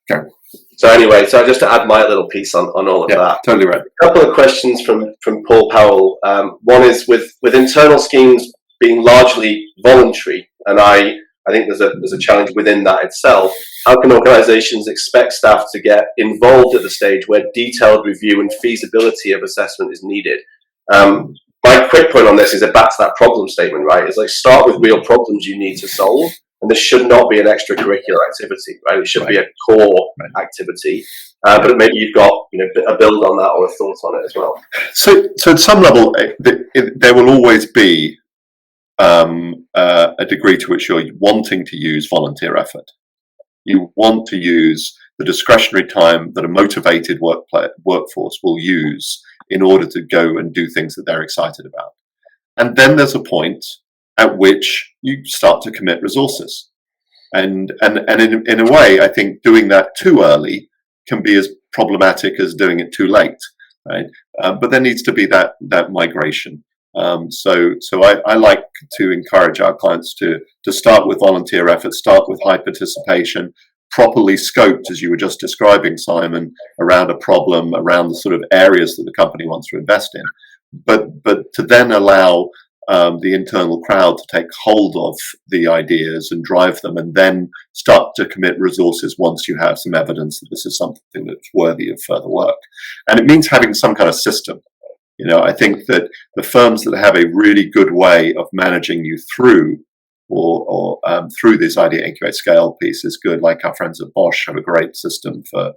Karen. So anyway, so just to add my little piece on all of that. Totally right. A couple of questions from Paul Powell. One is with internal schemes being largely voluntary, and I think there's a challenge within that itself. How can organisations expect staff to get involved at the stage where detailed review and feasibility of assessment is needed? My quick point on this is back to that problem statement, right? It's like start with real problems you need to solve, and this should not be an extracurricular activity, right? It should be a core activity. But maybe you've got a build on that or a thought on it as well. So at some level, there will always be a degree to which you're wanting to use volunteer effort. You want to use the discretionary time that a motivated workforce will use in order to go and do things that they're excited about. And then there's a point at which you start to commit resources. And in a way, I think doing that too early can be as problematic as doing it too late, right? But there needs to be that migration. So I like to encourage our clients to start with volunteer effort, start with high participation, properly scoped, as you were just describing, Simon, around a problem, around the sort of areas that the company wants to invest in, but to then allow the internal crowd to take hold of the ideas and drive them, and then start to commit resources once you have some evidence that this is something that's worthy of further work. And it means having some kind of system. I think that the firms that have a really good way of managing you through or through this idea incubate scale piece is good. Like our friends at Bosch have a great system for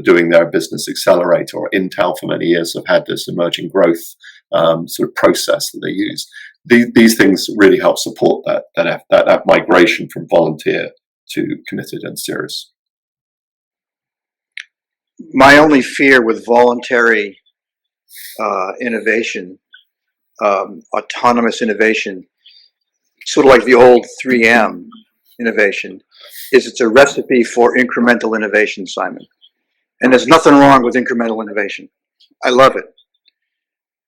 doing their business accelerator, or Intel for many years have had this emerging growth sort of process that they use. These things really help support that migration from volunteer to committed and serious. My only fear with voluntary innovation, autonomous innovation, sort of like the old 3M innovation, is it's a recipe for incremental innovation, Simon. And there's nothing wrong with incremental innovation. I love it.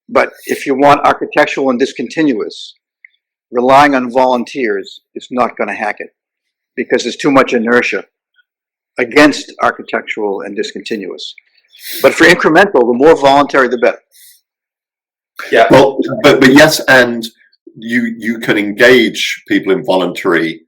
But if you want architectural and discontinuous, relying on volunteers is not going to hack it, because there's too much inertia against architectural and discontinuous. But for incremental, the more voluntary, the better. Yeah. Well, but yes, and you can engage people in voluntary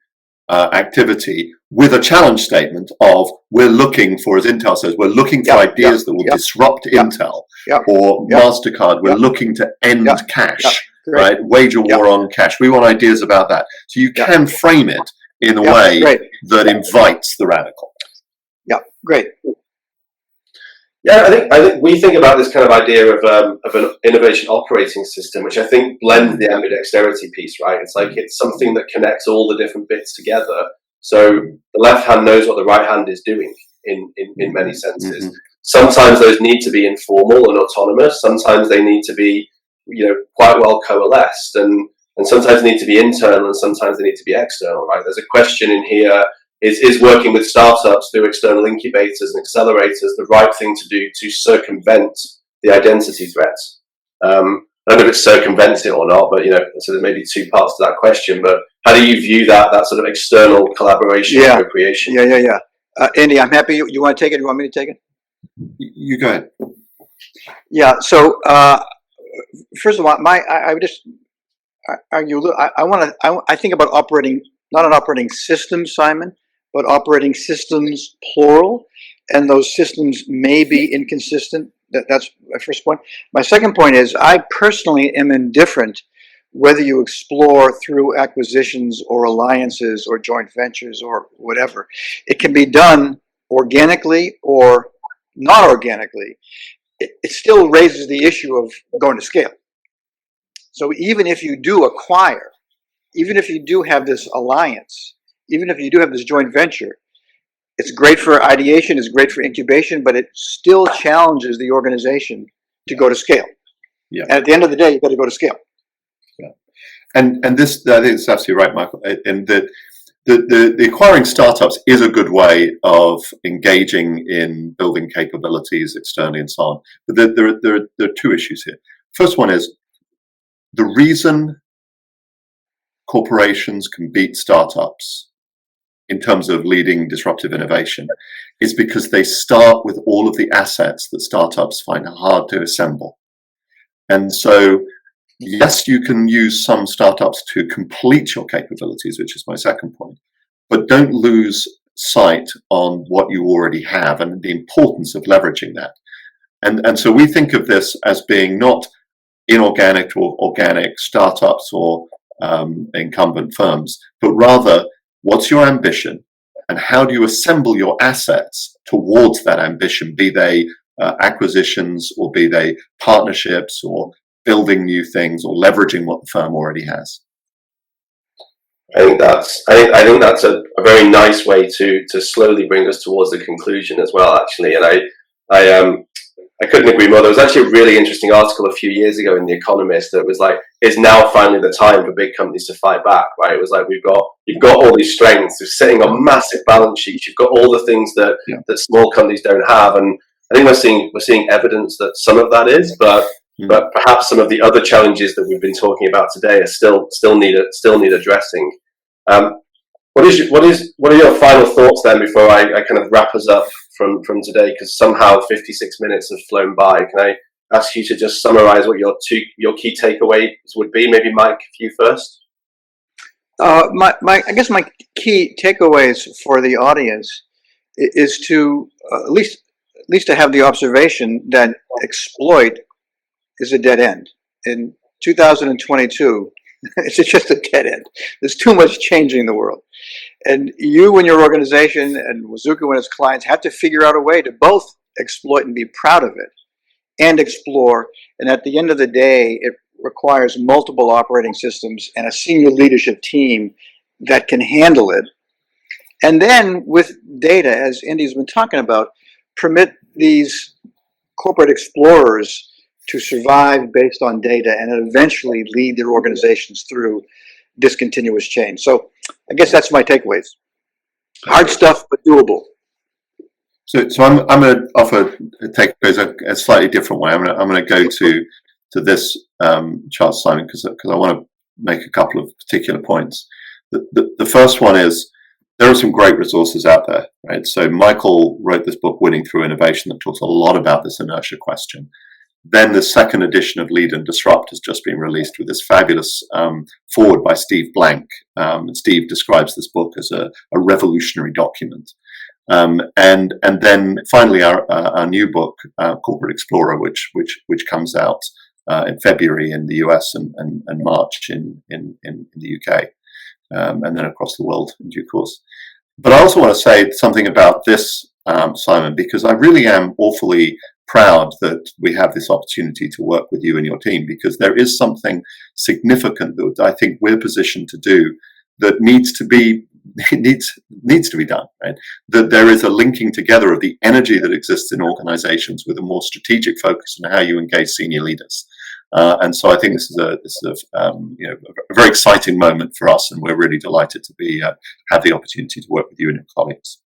activity with a challenge statement of, we're looking for, as Intel says, we're looking for ideas that will disrupt Intel, or MasterCard, we're looking to end cash, right? Wage a war on cash. We want ideas about that. So you can frame it in a way that invites the radical. Yeah, great. Yeah, I think we think about this kind of idea of an innovation operating system, which I think blends the ambidexterity piece, right? It's like it's something that connects all the different bits together. So the left hand knows what the right hand is doing in many senses. Mm-hmm. Sometimes those need to be informal and autonomous. Sometimes they need to be, quite well coalesced, and sometimes they need to be internal, and sometimes they need to be external, right? There's a question in here. Is working with startups through external incubators and accelerators the right thing to do to circumvent the identity threats? I don't know if it circumvents it or not, but so there may be two parts to that question. But how do you view that sort of external collaboration, co-creation? Yeah. Andy, I'm happy. You want to take it? You want me to take it? You go ahead. Yeah. So first of all, I would just argue. I think about operating, not an operating system, Simon, but operating systems, plural, and those systems may be inconsistent. That's my first point. My second point is, I personally am indifferent whether you explore through acquisitions or alliances or joint ventures or whatever. It can be done organically or not organically. It still raises the issue of going to scale. So even if you do acquire, even if you do have this alliance, even if you do have this joint venture, it's great for ideation, it's great for incubation, but it still challenges the organization to go to scale. Yeah. And at the end of the day, you've got to go to scale. Yeah. And this, I think it's absolutely right, Michael. And that the acquiring startups is a good way of engaging in building capabilities externally and so on. But there are two issues here. First one is, the reason corporations can beat startups in terms of leading disruptive innovation is because they start with all of the assets that startups find hard to assemble. And so, yes, you can use some startups to complete your capabilities, which is my second point, but don't lose sight on what you already have and the importance of leveraging that. And so we think of this as being not inorganic or organic startups or incumbent firms, but rather, what's your ambition and how do you assemble your assets towards that ambition, be they acquisitions or be they partnerships or building new things or leveraging what the firm already has. I think that's a very nice way to slowly bring us towards the conclusion as well, actually. And I couldn't agree more. There was actually a really interesting article a few years ago in The Economist that was like, is now finally the time for big companies to fight back, right? It was like, you've got all these strengths, you're sitting on massive balance sheets, you've got all the things that small companies don't have. And I think we're seeing evidence that some of that is, but perhaps some of the other challenges that we've been talking about today are still need addressing. What are your final thoughts then before I kind of wrap us up from today? Because somehow 56 minutes have flown by. Can I ask you to just summarize what your key takeaways would be? Maybe Mike, you first. I guess my key takeaways for the audience is to at least to have the observation that exploit is a dead end. In 2022, it's just a dead end. There's too much changing in the world. And you and your organization and Wazoku and its clients have to figure out a way to both exploit and be proud of it and explore. And at the end of the day, it requires multiple operating systems and a senior leadership team that can handle it. And then with data, as Indy's been talking about, permit these corporate explorers to survive based on data and eventually lead their organizations through discontinuous change. So I guess that's my takeaways. Hard stuff, but doable. So I'm going to offer takeaways a slightly different way. I'm going to go to this chart, Simon, because I want to make a couple of particular points. The first one is there are some great resources out there, right? So Michael wrote this book, Winning Through Innovation, that talks a lot about this inertia question. Then the second edition of Lead and Disrupt has just been released with this fabulous foreword by Steve Blank. Steve describes this book as a revolutionary document. And then finally our new book, Corporate Explorer, which comes out in February in the US and March in the UK, and then across the world in due course. But I also want to say something about this, Simon, because I really am awfully proud that we have this opportunity to work with you and your team, because there is something significant that I think we're positioned to do that needs to be done, right? That there is a linking together of the energy that exists in organizations with a more strategic focus on how you engage senior leaders. And so I think this is a very exciting moment for us, and we're really delighted to have the opportunity to work with you and your colleagues.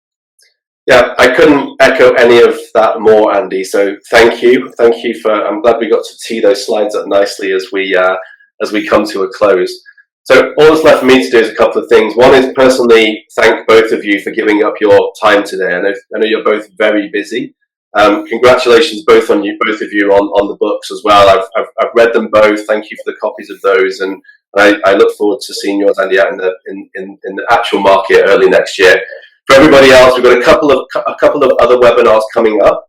Yeah, I couldn't echo any of that more, Andy. So thank you for. I'm glad we got to tee those slides up nicely as we come to a close. So all that's left for me to do is a couple of things. One is personally thank both of you for giving up your time today. I know you're both very busy. Congratulations both of you on the books as well. I've read them both. Thank you for the copies of those, and I look forward to seeing yours, Andy, out in the actual market early next year. For everybody else, we've got a couple of other webinars coming up.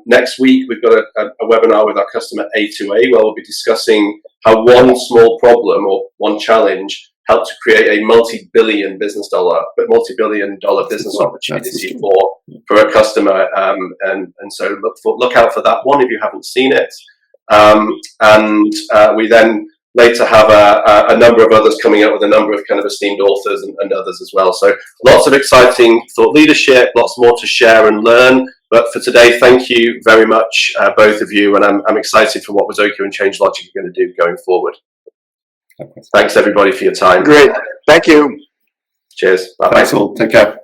Next week, we've got a webinar with our customer A2A, where we'll be discussing how one small problem or one challenge helped to create a multi-billion dollar business opportunity for a customer. And so look out for that one if you haven't seen it. We then later have a number of others coming up with a number of kind of esteemed authors and others as well. So lots of exciting thought leadership, lots more to share and learn. But for today, thank you very much, both of you. And I'm excited for what Wazoku and ChangeLogic are going to do going forward. Thanks, everybody, for your time. Great. Thank you. Cheers. Bye-bye. Thanks all. Take care.